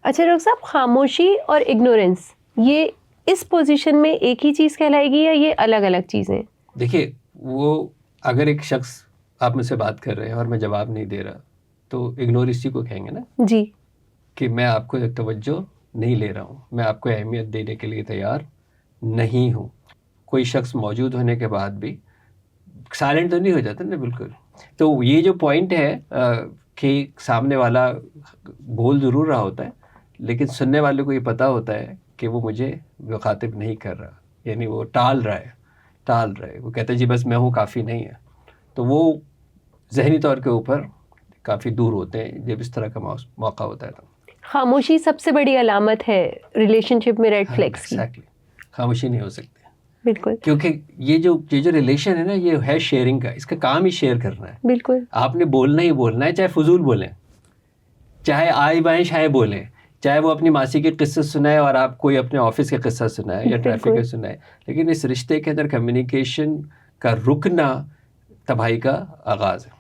اچھا ڈاکٹر صاحب، خاموشی اور اگنورینس یہ اس پوزیشن میں ایک ہی چیز کہلائے گی یا یہ الگ الگ چیزیں؟ دیکھیے، وہ اگر ایک شخص آپ مجھ سے بات کر رہے ہیں اور میں جواب نہیں دے رہا تو اگنور اسی کو کہیں گے نا، جی، کہ میں آپ کو توجہ نہیں لے رہا ہوں، میں آپ کو اہمیت دینے کے لیے تیار نہیں ہوں. کوئی شخص موجود ہونے کے بعد بھی سائلنٹ تو نہیں ہو جاتا نا بالکل. تو یہ جو پوائنٹ ہے کہ سامنے والا بول ضرور رہا ہوتا ہے لیکن سننے والے کو یہ پتہ ہوتا ہے کہ وہ مجھے مخاطب نہیں کر رہا، یعنی وہ ٹال رہا ہے، وہ کہتا ہے جی بس میں ہوں، کافی نہیں ہے. تو وہ ذہنی طور کے اوپر کافی دور ہوتے ہیں جب اس طرح کا موقع ہوتا ہے. تو خاموشی سب سے بڑی علامت ہے ریلیشن شپ میں ریڈ فلیگس کی. ایگزیکٹلی، خاموشی نہیں ہو سکتی بالکل، کیونکہ یہ جو ریلیشن ہے نا، یہ ہے شیئرنگ کا. اس کا کام ہی شیئر کرنا ہے. بالکل، آپ نے بولنا ہی بولنا ہے، چاہے فضول بولیں، چاہے آئے بائیں شائیں بولیں، چاہے وہ اپنی ماسی کے قصے سنائے اور آپ کوئی اپنے آفس کے قصہ سنائے یا ٹریفک کے سنائے. لیکن اس رشتے کے اندر کمیونیکیشن کا رکنا تباہی کا آغاز ہے.